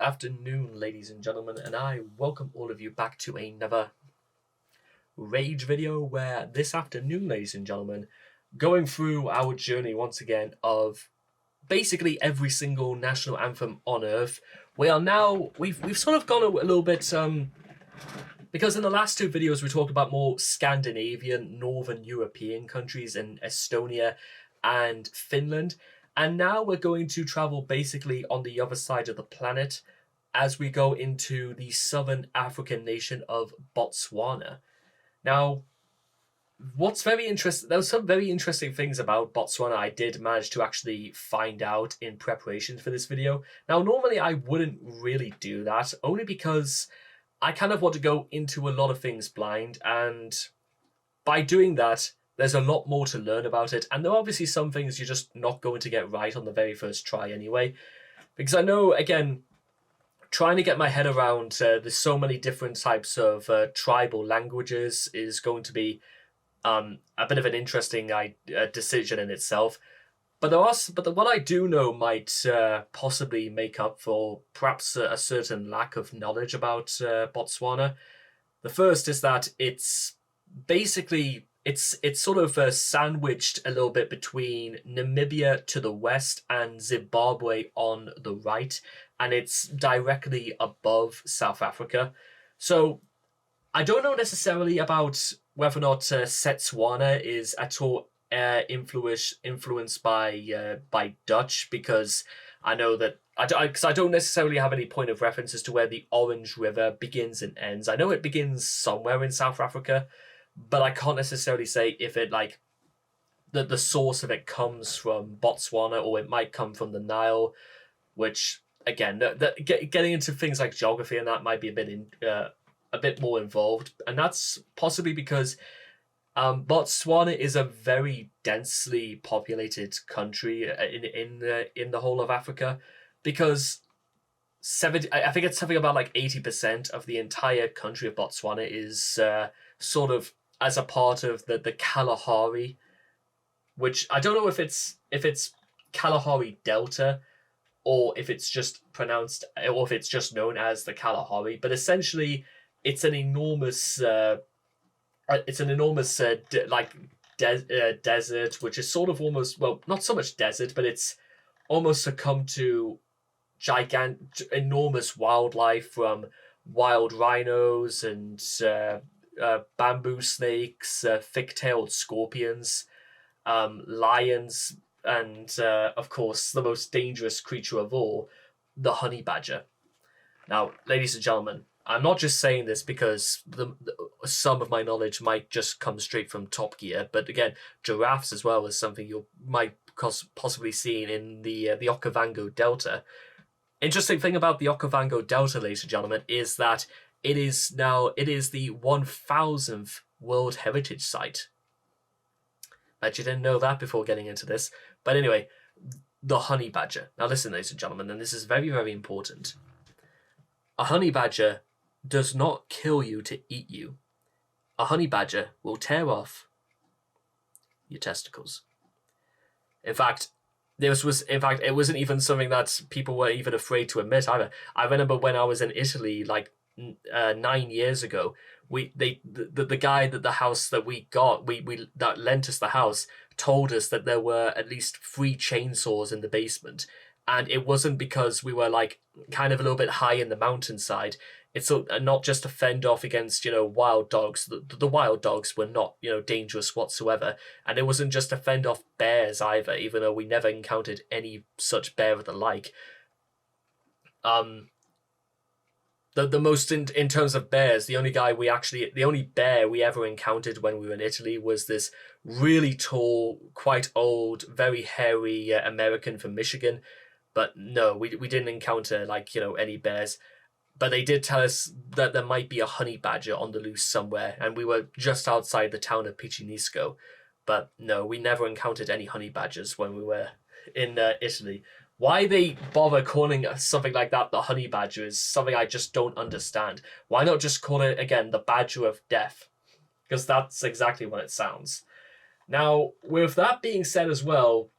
afternoon, ladies and gentlemen, and I welcome all of you back to another Rage video where this afternoon, ladies and gentlemen, going through our journey once again of basically every single national anthem on Earth. We are now, we've sort of gone a little bit, because in the last two videos we talked about more Scandinavian, Northern European countries in Estonia and Finland. And now we're going to travel basically on the other side of the planet as we go into the southern African nation of Botswana. Now, what's very interesting, there was some very interesting things about Botswana I did manage to actually find out in preparation for this video. Now, normally I wouldn't really do that, only because I kind of want to go into a lot of things blind, and by doing that, there's a lot more to learn about it, and there are obviously some things you're just not going to get right on the very first try anyway. Because I know, again, trying to get my head around there's so many different types of tribal languages is going to be a bit of an interesting decision in itself. But what I do know might possibly make up for perhaps a certain lack of knowledge about Botswana. The first is that it's basically it's sort of sandwiched a little bit between Namibia to the west and Zimbabwe on the right, and it's directly above South Africa. So I don't know necessarily about whether or not Setswana is at all influenced by Dutch, because I know that because I don't necessarily have any point of reference as to where the Orange River begins and ends. I know it begins somewhere in South Africa, but I can't necessarily say if it the source of it comes from Botswana or it might come from the Nile, which again, getting into things like geography and that might be a bit more involved, and that's possibly because Botswana is a very densely populated country in the whole of Africa, because I think it's something about like 80% of the entire country of Botswana is sort of as a part of the Kalahari, which I don't know if it's Kalahari Delta or if it's just pronounced, or if it's just known as the Kalahari, but essentially it's an enormous desert, which is sort of almost, well, not so much desert, but it's almost succumbed to enormous wildlife, from wild rhinos and bamboo snakes, thick-tailed scorpions, lions, and of course the most dangerous creature of all, the honey badger. Now, ladies and gentlemen, I'm not just saying this because some of my knowledge might just come straight from Top Gear, but again, giraffes as well is something you might possibly see in the Okavango Delta. Interesting thing about the Okavango Delta, ladies and gentlemen, is that it is the 1000th World Heritage Site. Bet you didn't know that before getting into this. But anyway, the honey badger. Now listen, ladies and gentlemen, and this is very, very important. A honey badger does not kill you to eat you. A honey badger will tear off your testicles. In fact, it wasn't even something that people were even afraid to admit either. I remember when I was in Italy, like 9 years ago, the guy that the house that we got, that lent us the house, told us that there were at least 3 chainsaws in the basement. And it wasn't because we were like kind of a little bit high in the mountainside. It's not just to fend off against, wild dogs. The wild dogs were not, dangerous whatsoever. And it wasn't just to fend off bears either, even though we never encountered any such bear of the like. The most in terms of bears, the only bear we ever encountered when we were in Italy was this really tall, quite old, very hairy American from Michigan. But no, we didn't encounter any bears. But they did tell us that there might be a honey badger on the loose somewhere, and we were just outside the town of Picinisco. But no, we never encountered any honey badgers when we were in Italy. Why they bother calling something like that the honey badger is something I just don't understand. Why not just call it, again, the badger of death? Because that's exactly what it sounds. Now, with that being said as well,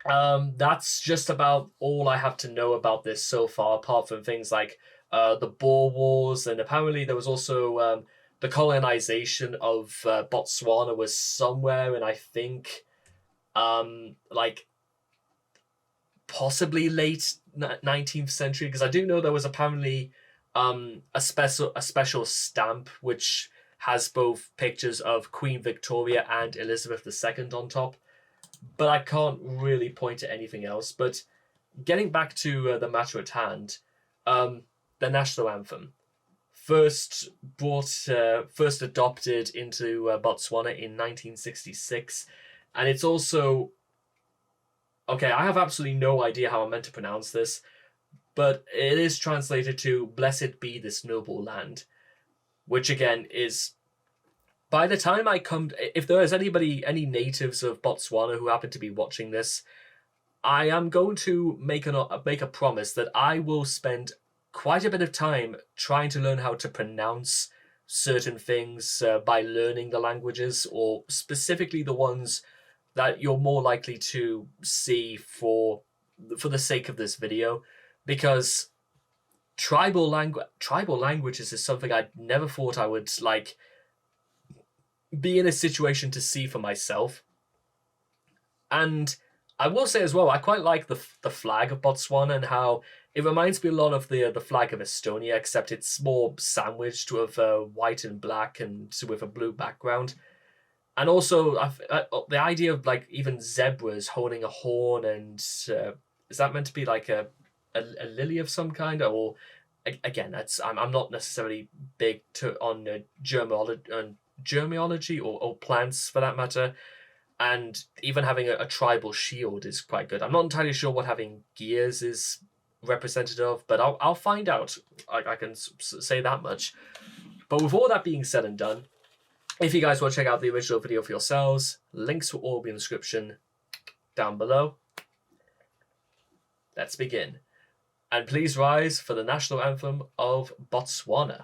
That's just about all I have to know about this so far, apart from things like the Boer Wars, and apparently there was also the colonization of Botswana was somewhere, and I think like possibly late 19th century, because I do know there was apparently a special stamp which has both pictures of Queen Victoria and Elizabeth II on top, but I can't really point to anything else. But getting back to the matter at hand, the national anthem, first adopted into Botswana in 1966, and it's also okay. I have absolutely no idea how I'm meant to pronounce this, but it is translated to "Blessed be this noble land," which again is, by the time I come, if there is any natives of Botswana who happen to be watching this, I am going to make a promise that I will spend quite a bit of time trying to learn how to pronounce certain things by learning the languages, or specifically the ones that you're more likely to see for the sake of this video, because tribal languages is something I never thought I would like be in a situation to see for myself. And I will say as well, I quite like the flag of Botswana, and how it reminds me a lot of the flag of Estonia, except it's more sandwiched with white and black and with a blue background. And also the idea of like even zebras holding a horn, and is that meant to be like a lily of some kind? Or again, I'm not necessarily big on germology or plants for that matter. And even having a tribal shield is quite good. I'm not entirely sure what having gears is representative of, but I'll find out. I can say that much. But with all that being said and done, if you guys want to check out the original video for yourselves, links will all be in the description down below. Let's begin. And please rise for the national anthem of Botswana.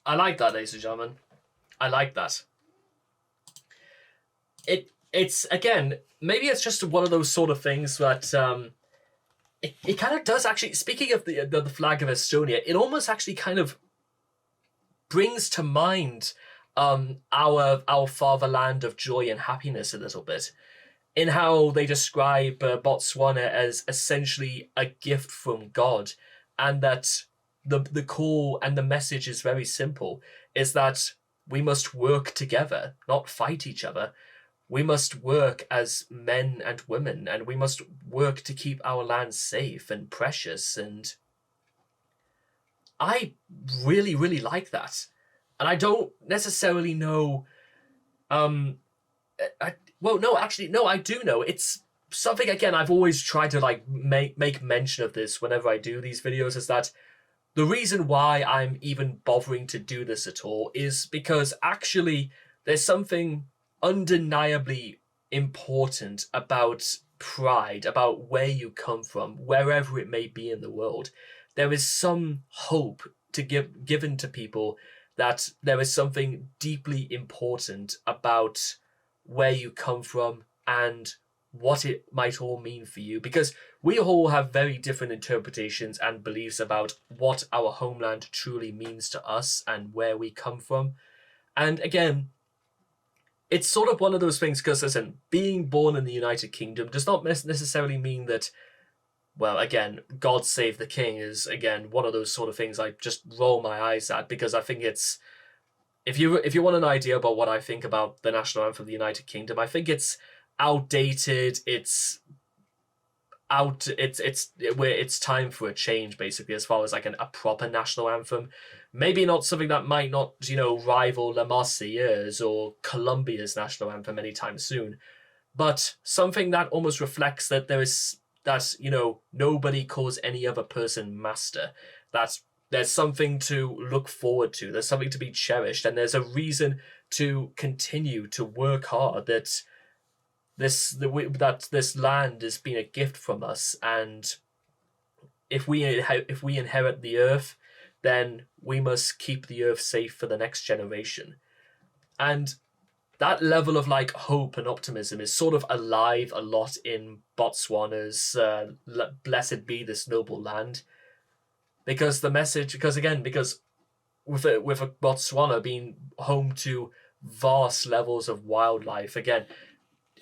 I like that, ladies and gentlemen. I like that. It's again, maybe it's just one of those sort of things that it kind of does actually. Speaking of the flag of Estonia, it almost actually kind of brings to mind our fatherland of joy and happiness a little bit, in how they describe Botswana as essentially a gift from God, and that the call and the message is very simple: is that we must work together, not fight each other. We must work as men and women, and we must work to keep our land safe and precious. And I really, really like that. And I don't necessarily know. No, I do know. It's something, again, I've always tried to like make mention of this whenever I do these videos, is that the reason why I'm even bothering to do this at all is because actually there's something undeniably important about pride, about where you come from, wherever it may be in the world. There is some hope to given to people that there is something deeply important about where you come from and what it might all mean for you, because we all have very different interpretations and beliefs about what our homeland truly means to us and where we come from. And again, it's sort of one of those things because, listen, being born in the United Kingdom does not necessarily mean that, well, again, God Save the King is, again, one of those sort of things I just roll my eyes at, because I think it's, if you want an idea about what I think about the national anthem of the United Kingdom, I think it's outdated, it's where it's time for a change, basically, as far as like a proper national anthem. Maybe not something that might not, rival La Marseillaise or Colombia's national anthem anytime soon, but something that almost reflects that nobody calls any other person master, that there's something to look forward to, there's something to be cherished, and there's a reason to continue to work hard, that this land has been a gift from us, and if we inherit the earth, then we must keep the earth safe for the next generation. And that level of like hope and optimism is sort of alive a lot in Botswana's "Blessed be this noble land," because with Botswana being home to vast levels of wildlife, again,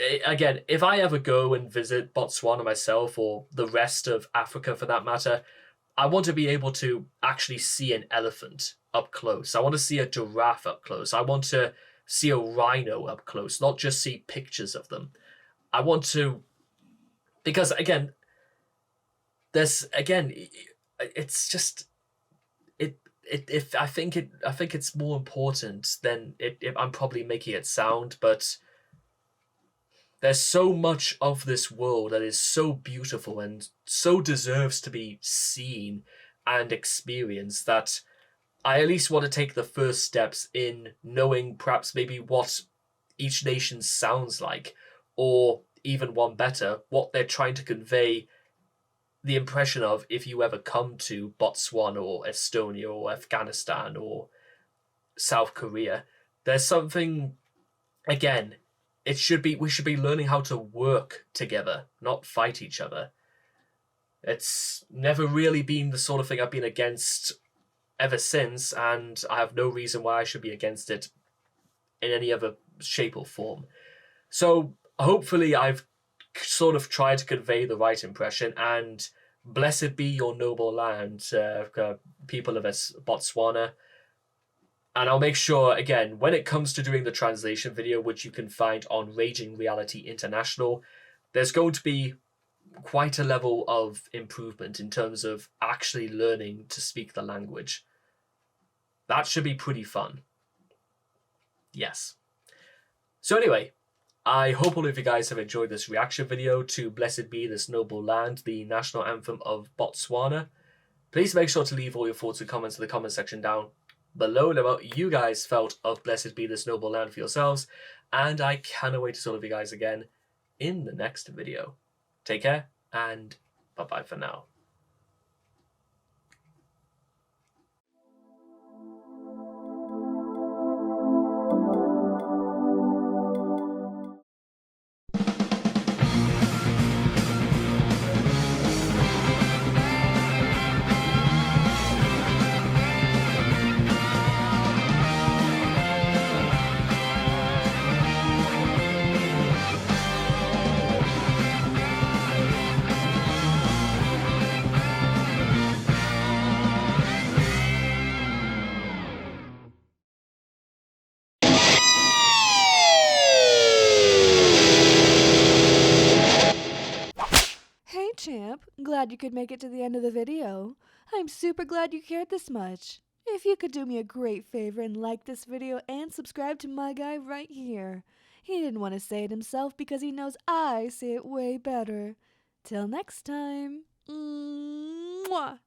if I ever go and visit Botswana myself, or the rest of Africa for that matter, I want to be able to actually see an elephant up close. I want to see a giraffe up close. I want to see a rhino up close, not just see pictures of them. I want to, because again, it's just I think it's more important than I'm probably making it sound, but there's so much of this world that is so beautiful and so deserves to be seen and experienced, that I at least want to take the first steps in knowing perhaps maybe what each nation sounds like, or even one better, what they're trying to convey the impression of if you ever come to Botswana or Estonia or Afghanistan or South Korea. There's something, again, we should be learning how to work together, not fight each other. It's never really been the sort of thing I've been against ever since, and I have no reason why I should be against it in any other shape or form. So hopefully I've sort of tried to convey the right impression, and blessed be your noble land, people of Botswana. And I'll make sure, again, when it comes to doing the translation video, which you can find on Raging Reality International, there's going to be quite a level of improvement in terms of actually learning to speak the language. That should be pretty fun. Yes. So anyway, I hope all of you guys have enjoyed this reaction video to Blessed Be This Noble Land, the national anthem of Botswana. Please make sure to leave all your thoughts and comments in the comment section down below about what you guys felt of Blessed Be This Noble Land for yourselves, and I cannot wait to see all of you guys again in the next video. Take care, and bye-bye for now. Hey champ, glad you could make it to the end of the video. I'm super glad you cared this much. If you could do me a great favor and like this video and subscribe to my guy right here. He didn't want to say it himself because he knows I say it way better. Till next time. Mwah!